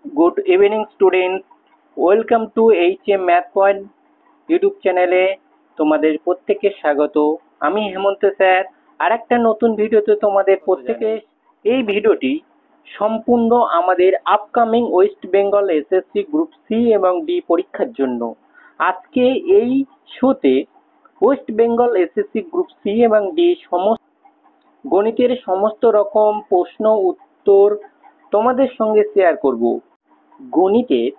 Good evening students, welcome to HM math point YouTube চ্যানেলে তোমাদের প্রত্যেককে স্বাগত। আমি হেমন্ত স্যার আর একটা নতুন ভিডিওতে তোমাদের প্রত্যেকে। এই ভিডিওটি সম্পূর্ণ আমাদের upcoming West Bengal SSC group C এবং ডি পরীক্ষার জন্য। আজকে এই শোতে West Bengal SSC group C এবং ডি সমস্ত গণিতের সমস্ত রকম প্রশ্ন উত্তর তোমাদের সঙ্গে শেয়ার করব। গণিতের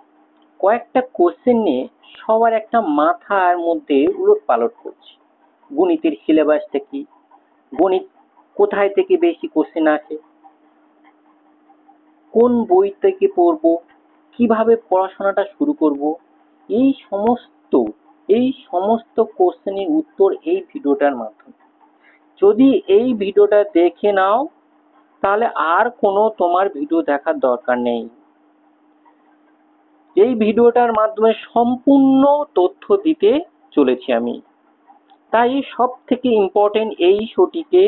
কয়েকটা কোশ্চেন নিয়ে সবার একটা মাথার মধ্যে উলটপালট করছে। গণিতের সিলেবাসটা কি, গণিত কোথায় থেকে বেশি কোশ্চেন আসে, কোন বই থেকে পড়বো, কিভাবে পড়াশোনাটা শুরু করব, এই সমস্ত কোশ্চেনের উত্তর এই ভিডিওটার মাধ্যমে। যদি এই ভিডিওটা দেখে নাও তাহলে আর কোনো তোমার ভিডিও দেখার দরকার নেই। এই ভিডিওটার মাধ্যমে সম্পূর্ণ তথ্য দিতে চলেছি আমি। তাই সব থেকে ইম্পর্টেন্ট এই শোটিকে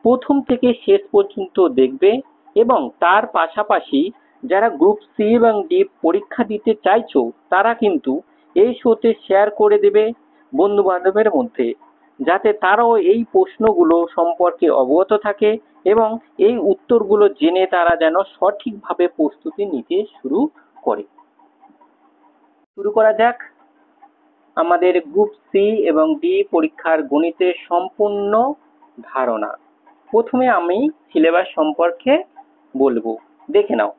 প্রথম থেকে শেষ পর্যন্ত দেখবে এবং তার পাশাপাশি যারা গ্রুপ সি এবং ডি পরীক্ষা দিতে চাইছো তারা কিন্তু এই শোতে শেয়ার করে দেবে বন্ধু বান্ধবের মধ্যে, যাতে তারাও এই প্রশ্নগুলো সম্পর্কে অবগত থাকে এবং এই উত্তরগুলো জেনে তারা যেন সঠিকভাবে প্রস্তুতি নিতে শুরু করে। শুরু করা যাক আমাদের গ্রুপ সি এবং ডি পরীক্ষার গণিতের সম্পূর্ণ ধারণা। প্রথমে আমি সিলেবাস সম্পর্কে বলবো, দেখে নাও।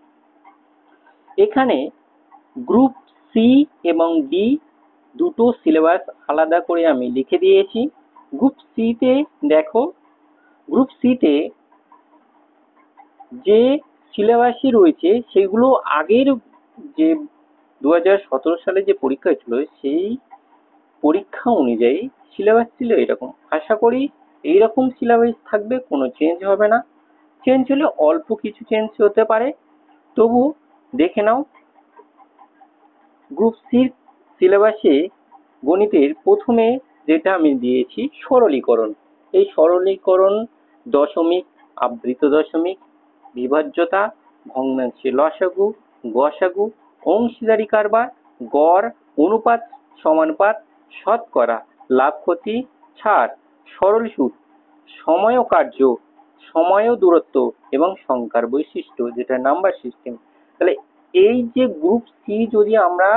এখানে গ্রুপ সি এবং ডি দুটো সিলেবাস আলাদা করে আমি লিখে দিয়েছি। গ্রুপ সিতে দেখো, গ্রুপ সিতে যে সিলেবাসই রয়েছে সেগুলো আগের যে 2017 সালে যে পরীক্ষা ছিল সেই পরীক্ষা অনুযায়ী সিলেবাস ছিল এরকম। আশা করি এইরকম সিলেবাস থাকবে, কোনো চেঞ্জ হবে না। চেঞ্জ হলে অল্প কিছু চেঞ্জ হতে পারে, তবু দেখে নাও। গ্রুপ সির সিলেবাসে গণিতের প্রথমে যেটা আমি দিয়েছি সরলীকরণ। এই সরলীকরণ দশমিক, আবৃত দশমিক, বিভাজ্যতা, ভগ্নাংশে লসাগু, গসাগু, অংশীদারি কারবার, গড়, অনুপাত সমানুপাত, শতকরা, লাভ ক্ষতি, ছাড়, সরল সুদ, সময় ও কার্য, সময় ও দূরত্ব এবং সংখ্যার বৈশিষ্ট্য যেটা নাম্বার সিস্টেম। তাহলে এই যে গ্রুপ সি যদি আমরা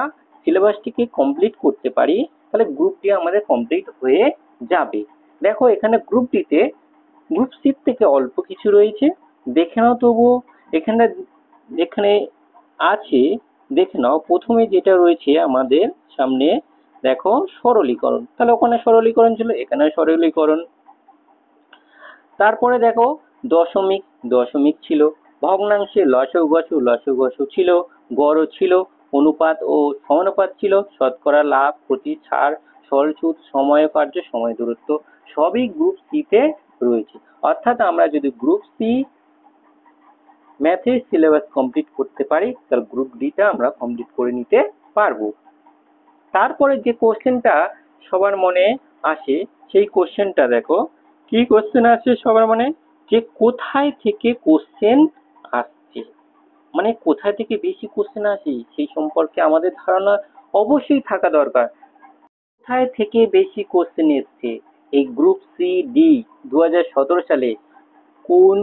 সিলেবাসটিকে কমপ্লিট করতে পারি তাহলে গ্রুপ ডি আমাদের কমপ্লিট হয়ে যাবে। দেখো এখানে গ্রুপ ডিতে গ্রুপ সি থেকে অল্প কিছু রয়েছে, দেখে নাও। তবুও এখানে আছে, দেখে নাও। প্রথমে যেটা রয়েছে আমাদের সামনে দেখো সরলীকরণ, তাহলে ওখানে সরলীকরণ ছিল, এখানে সরলীকরণ। তারপরে দেখো দশমিক, দশমিক ছিল, ভগ্নাংশে লসাগু গসাগু, লসাগু গসাগু ছিল, গড়ও ছিল, অনুপাত ও সমানুপাত ছিল, শতকরা, লাভ ক্ষতি, ছাড়, সরল সুদ, সময় কার্য, সময় দূরত্ব, সবই গ্রুপ সি তে রয়েছে। অর্থাৎ আমরা যদি গ্রুপ সি ম্যাথের সিলেবাস কমপ্লিট করতে পারি তাহলে গ্রুপ ডিটা আমরা কমপ্লিট করে নিতে পারবো। তারপরে যে কোশ্চেনটা সবার মনে আসে সেই কোশ্চেনটা দেখো, কি কোশ্চেন আসে সবার মনে, যে কোথায় থেকে কোশ্চেন আসছে, মানে কোথায় থেকে বেশি কোশ্চেন আসে সেই সম্পর্কে আমাদের ধারণা অবশ্যই থাকা দরকার। কোথায় থেকে বেশি কোশ্চেন এসছে এই গ্রুপ সি ডি 2017 সালে, কোন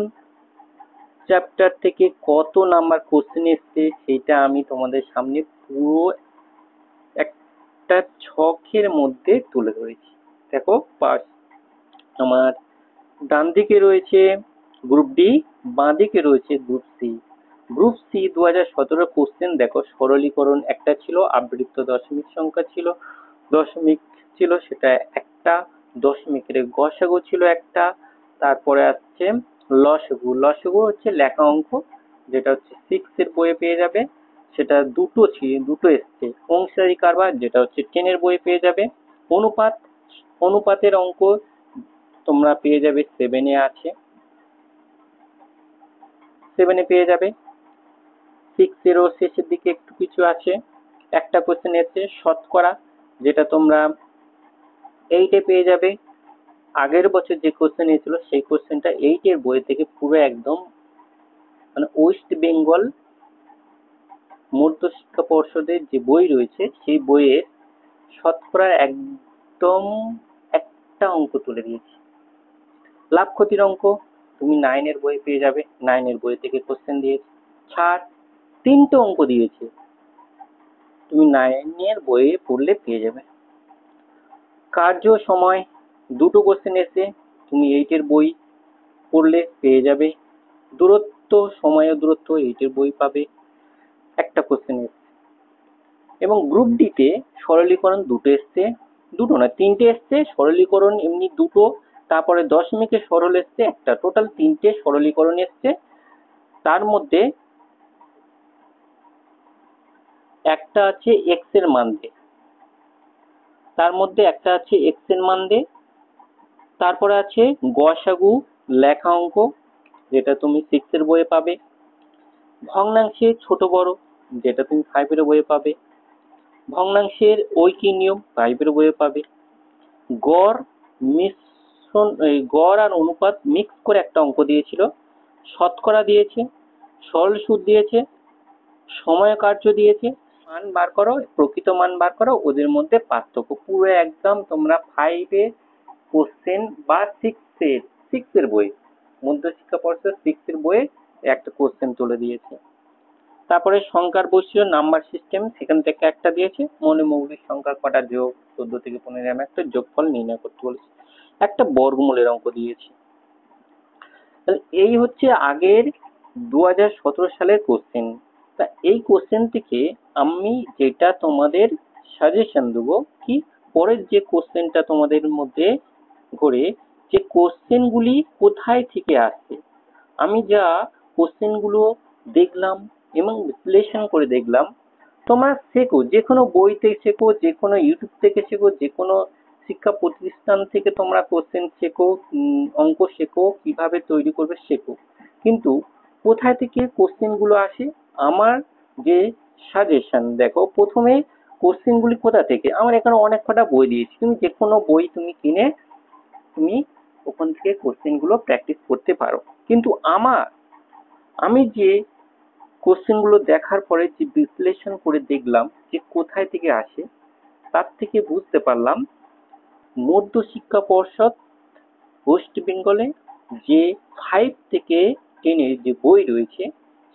চ্যাপ্টার থেকে কত নাম্বার কোশ্চেন এসছে সেটা আমি তোমাদের সামনে পুরো একটা ছকের মধ্যে তুলে ধরেছি। দেখো পাস আমার ডান দিকে রয়েছে গ্রুপ ডি, বাঁ দিকে রয়েছে group C. Group C 2017 question দেখো, সরলীকরণ একটা ছিল, আবৃত্ত দশমিক সংখ্যা ছিল, দশমিক ছিল সেটা একটা, দশমিকের গসাগু ছিল একটা, তারপরে আসছে লসাগু। লসাগু হচ্ছে লেখা অঙ্ক, যেটা হচ্ছে 6 এর বইয়ে পেয়ে যাবে, সেটা দুটো এসছে। অংশীদারি কারবার যেটা হচ্ছে 10 এর বইয়ে পেয়ে যাবে। অনুপাত, অনুপাতের অঙ্ক তোমরা পেয়ে যাবে 7 এ আছে, 7 এ পেয়ে যাবে। 6 এরও শেষের দিকে একটু কিছু আছে, একটা কোশ্চেন এসছে শতকরা, যেটা তোমরা 8 এ পেয়ে যাবে। আগের বছর যে কোশ্চেন এসেছিল সেই কোশ্চেনটা 8 এর বই থেকে পুরো একদম, মানে ওয়েস্ট বেঙ্গল মধ্যশিক্ষা পর্ষদের যে বই রয়েছে সেই বইয়ের শতকরা একদম একটা অঙ্ক তুলে দিয়েছে। লাভ ক্ষতির অঙ্ক তুমি 9 এর বইয়ে পেয়ে যাবে, 9 এর বই থেকে কোশ্চেন দিয়েছে। ছাড় 3টে অঙ্ক দিয়েছে, তুমি 9 এর বইয়ে পড়লে পেয়ে যাবে। কার্য সময় 2টো কোশ্চেন এসে, তুমি 8 এর বই পড়লে পেয়ে যাবে। দূরত্ব, সময় ও দূরত্ব 8 এর বই পাবে, একটা কোশ্চেন এসছে। এবং গ্রুপ ডি তে সরলীকরণ 2টো এসছে, 2টো না 3টে এসছে, সরলীকরণ এমনি 2টো, তারপরে দশমিকের সরল এসছে একটা, টোটাল 3টে সরলীকরণ এসছে। তার মধ্যে একটা আছে এক্স এর মান দে, তার মধ্যে একটা আছে এক্স এর মান দে, তারপরে আছে গসাগু লেখা অঙ্ক, যেটা তুমি 6 এর বইয়ে পাবে। ভগ্নাংশে ছোট বড়, যেটা তুমি 5 এর বইয়ে পাবে। ভগ্নাংশের ঐকিক নিয়ম 5 এর বইয়ে পাবে। গড় মিশ্রণ, গড় আর অনুপাত মিক্স করে একটা অঙ্ক দিয়েছিল। শতকরা দিয়েছে, সরল সুদ দিয়েছে, সময় কার্য দিয়েছে, মান বার করো, প্রকৃত মান বার করো, ওদের মধ্যে পার্থক্য। পুরো একদম তোমরা 5 এর কোশ্চেন বা 6 এর বই, মধ্যশিক্ষা পর্ষদ 6 এর বইয়ে একটা কোশ্চেন তুলে দিয়েছে। তারপরে সংখ্যার বৈশিষ্ট্য নাম্বার সিস্টেম, সেখান থেকে একটা দিয়েছে। মৌলিক সংখ্যার কটা যোগ 14 থেকে 15 এর একটা যোগফল নির্ণয় করতে বলেছে। একটা বর্গমূলের অঙ্ক দিয়েছে। তাহলে এই হচ্ছে আগের 2017 সালের কোশ্চেন। তা এই কোশ্চেন থেকে আমি যেটা তোমাদের সাজেশন দেবো, কি পরের যে কোশ্চেনটা তোমাদের মধ্যে ঘুরে, যে কোশ্চেনগুলি কোথায় থেকে আসছে। আমি যা কোশ্চেনগুলো দেখলাম এবং বিশ্লেষণ করে দেখলাম, তোমরা শেখো, যে কোনো বই থেকে শেখো, যে কোনো ইউটিউব থেকে শেখো, যে কোনো শিক্ষা প্রতিষ্ঠান থেকে তোমরা কোশ্চেন শেখো, অঙ্ক শেখো, কিভাবে তৈরি করবে শেখো। কিন্তু কোথায় থেকে কোশ্চেনগুলো আসে, আমার যে সাজেশন দেখো, প্রথমে কোশ্চেনগুলি কোথা থেকে, আমার এখানে অনেক কটা বই দিয়েছি, তুমি যে কোনো বই তুমি কিনে তুমি ওখান থেকে কোশ্চেনগুলো প্র্যাকটিস করতে পারো। কিন্তু আমি যে কোশ্চেনগুলো দেখার পরে যে বিশ্লেষণ করে দেখলাম যে কোথায় থেকে আসে, তার থেকে বুঝতে পারলাম মধ্যশিক্ষা পর্ষদ ওয়েস্ট বেঙ্গলে যে 5 থেকে 10 এর যে বই রয়েছে,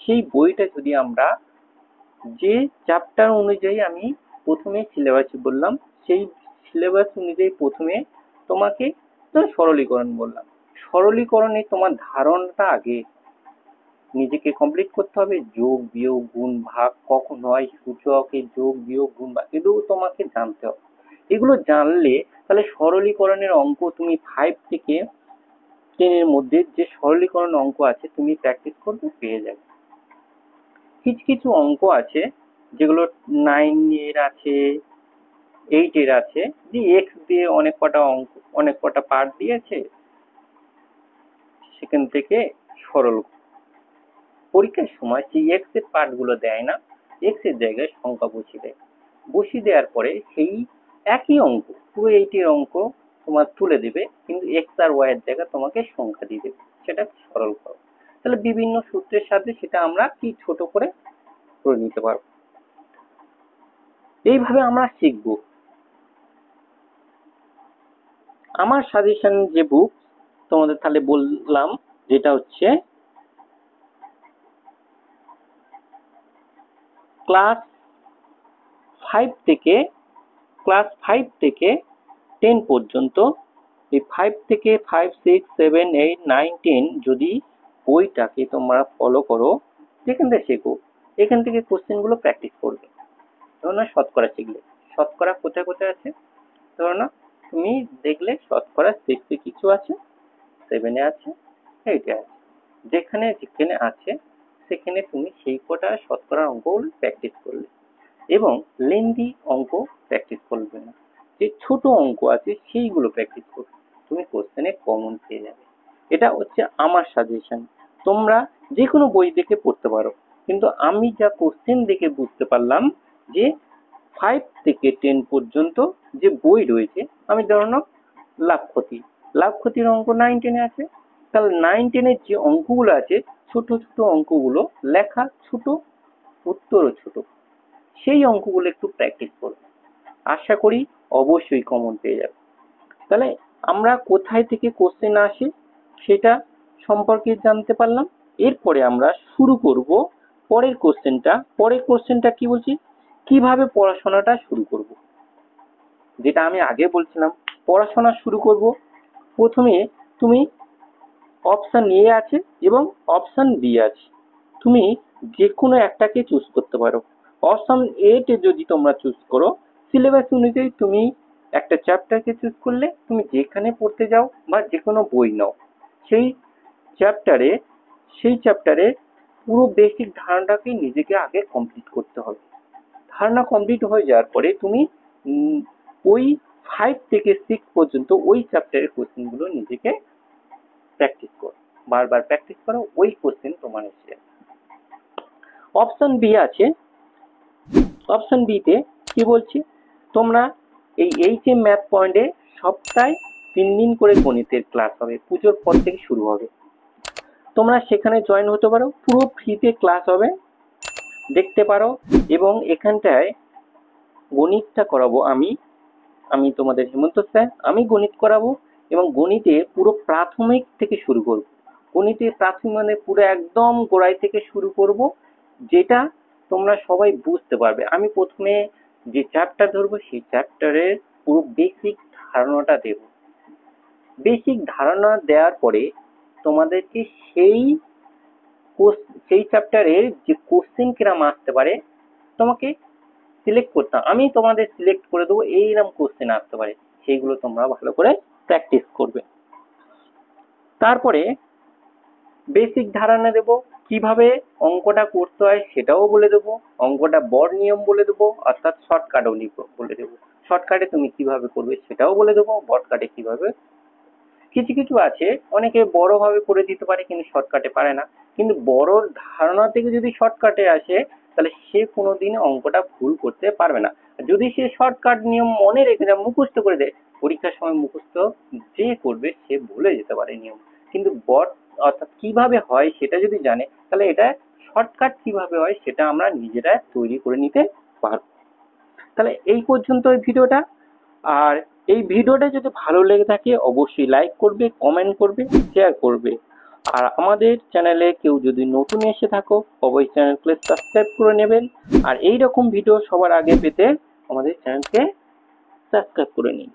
সেই বইটা যদি আমরা যে চ্যাপ্টার অনুযায়ী আমি প্রথমে সিলেবাস বললাম, সেই সিলেবাস অনুযায়ী প্রথমে তোমাকে সরলীকরণ বললাম, সরলীকরণে তোমার ধারণাটা আগে নিজেকে কমপ্লিট করতে হবে। যোগ বিয়োগ গুণ ভাগ কখন হয়, সূচকে যোগ বিয়োগ গুণ ভাগ, এগুলো তোমাকে জানতে হবে। এগুলো জানলে তাহলে সরলীকরণের অঙ্ক তুমি 5 থেকে 10 এর মধ্যে যে সরলীকরণ অঙ্ক আছে তুমি প্র্যাকটিস করবে, পেয়ে যাবে। কিছু কিছু অঙ্ক আছে যেগুলো 9 এর আছে, 8 এর আছে, যে এক্স দিয়ে অনেক কটা অঙ্ক, অনেক কটা পার্ট দিয়েছে, সেখান থেকে সরল পরীক্ষার সময় সেই এক্স এর পার্ট গুলো দেয় না, এক্স এর জায়গায় সংখ্যা বসিয়ে দেয়। বসিয়ে দেওয়ার পরে সেই একই অঙ্ক, পুরো 8 এর অঙ্ক তোমার তুলে দেবে, কিন্তু এক্স আর ওয়াই এর জায়গায় তোমাকে সংখ্যা দিয়ে দেবে, সেটা সরল করো। তাহলে বিভিন্ন সূত্রের সাথে সেটা আমরা কি ছোট করে করে নিতে পারবো। এইভাবে আমরা শিখবো। আমার সাজেশন যে বুক তোমাদের তাহলে বললাম, যেটা হচ্ছে ক্লাস 5 থেকে 10 পর্যন্ত, এই 5 থেকে 5, 6, 7, 8, 9, 10 যদি বইটাকে তোমরা ফলো করো, যেখান থেকে শেখো, এখান থেকে কোশ্চেন গুলো প্র্যাকটিস করবে। ধরো না শতকরা শিখলে, শতকরা কোথায় কোথায় আছে, ধরো না তুমি দেখলে শতকরা 6 এ কিছু আছে, 7 এ আছে, 8 এ আছে, যেখানে যেখানে আছে সেখানে তুমি সেই কটা শতকরা অঙ্কগুলো প্র্যাকটিস করলে এবং লেন্দি অঙ্ক প্র্যাকটিস করবে না। যে ছোট অঙ্ক আছে সেইগুলো প্র্যাকটিস করবে, তুমি কোশ্চেনে কমন পেয়ে যাবে। এটা হচ্ছে আমার সাজেশন। তোমরা যে কোনো বই দেখে পড়তে পারো, কিন্তু আমি যা কোশ্চেন দেখে বুঝতে পারলাম যে 5 থেকে 10 পর্যন্ত যে বই রয়েছে, আমি ধরো না লাভ ক্ষতির অঙ্ক 9, 10 এ আছে, তাহলে 9, 10 এর যে অঙ্কগুলো আছে, ছোট ছোট অঙ্কগুলো লেখা ছোট উত্তরও ছোট। সেই অঙ্কগুলো একটু প্র্যাকটিস করো, আশা করি অবশ্যই কমন পেয়ে যাবে। তাহলে আমরা কোথায় থেকে কোশ্চেন আসে সেটা সম্পর্কে জানতে পারলাম। এরপরে আমরা শুরু করব পরের কোশ্চেনটা। পরের কোশ্চেনটা কি বলছি, কিভাবে পড়াশোনাটা শুরু করব। যেটা আমি আগে বলছিলাম, পড়াশোনা শুরু করব প্রথমে তুমি অপশন এ আছে এবং অপশন বি আছে, তুমি যে কোনো একটাকে চুজ করতে পারো। অপশন এ তে যদি তোমরা চুজ করো, সিলেবাস অনুযায়ী তুমি একটা চ্যাপ্টারকে চুজ করলে, তুমি যেখানে পড়তে যাও বা যে কোনো বই নাও, সেই চ্যাপ্টারে পুরো বেসিক ধারণাটাকে নিজেকে আগে কমপ্লিট করতে হবে। ধারণা কমপ্লিট হয়ে যাওয়ার পরে তুমি ওই 5 থেকে 6 পর্যন্ত ওই চ্যাপ্টারের কোশ্চেনগুলো নিজেকে প্র্যাকটিস করো, বারবার প্র্যাকটিস করো, ওই কোশ্চেন তোমার এসে যাবে। অপশন বি আছে, অপশন বি তে কি বলছি, তোমরা এই এইচএম ম্যাথ পয়েন্টে সপ্তাহে 3 দিন করে গণিতের ক্লাস হবে, পুজোর পর থেকে শুরু হবে। তোমরা সেখানে জয়েন হতে পারো, পুরো ফ্রিতে ক্লাস হবে, দেখতে পারো। এবং এখানটায় গণিতটা করাবো আমি তোমাদের হেমন্ত স্যার, আমি গণিত করাবো। এবং গণিতে পুরো প্রাথমিক থেকে শুরু করব। গণিতে প্রাথমিক মানে পুরো একদম গোড়ায় থেকে শুরু করব, যেটা তোমরা সবাই বুঝতে পারবে। আমি প্রথমে যে চ্যাপ্টার ধরবো সেই চ্যাপ্টারের পুরো বেসিক ধারণাটা দেব। বেসিক ধারণা দেওয়ার পরে তোমাদেরকে সেই চ্যাপ্টারের যে কোশ্চেন কিরম আসতে পারে তোমাকে সিলেক্ট করতাম, আমি তোমাদের সিলেক্ট করে দেবো এইরকম কোশ্চেন আসতে পারে, সেইগুলো তোমরা ভালো করে প্র্যাকটিস করবে। তারপরে বেসিক ধারণা দেব, কিভাবে অঙ্কটা করতে হয় সেটাও বলে দেবো, অঙ্কটা বড় নিয়ম বলে দেবো, অর্থাৎ শর্টকাটও বলে দেবো। শর্টকাটে তুমি কিভাবে করবে সেটাও বলে দেবো, বড়কাটে কিভাবে। কিছু কিছু আছে অনেকে বড় ভাবে করে দিতে পারে কিন্তু শর্টকাটে পারে না, কিন্তু বড় ধারণা থেকে যদি শর্টকাটে আসে তাহলে সে কোনোদিন অঙ্কটা ভুল করতে পারবে না। যদি সে শর্টকাট নিয়ম মনে রেখে দেয়, মুখস্থ করে দেয়, পরীক্ষার সময় মুখস্থ যে করবে সে ভুলে যেতে পারে নিয়ম। কিন্তু অর্থাৎ কিভাবে হয় সেটা যদি জানে, তাহলে এটা শর্টকাট কিভাবে হয় সেটা আমরা নিজেরা তৈরি করে নিতে পারবো। তাহলে এই পর্যন্ত এই ভিডিওটা। আর এই ভিডিওটা যদি ভালো লেগে থাকে অবশ্যই লাইক করবে, কমেন্ট করবে, শেয়ার করবে। আর আমাদের চ্যানেলে কেউ যদি নতুন এসে থাকো অবশ্যই চ্যানেলকে সাবস্ক্রাইব করে নেবেন। আর এই রকম ভিডিও সবার আগে পেতে আমাদের চ্যানেলকে সাবস্ক্রাইব করে নিন।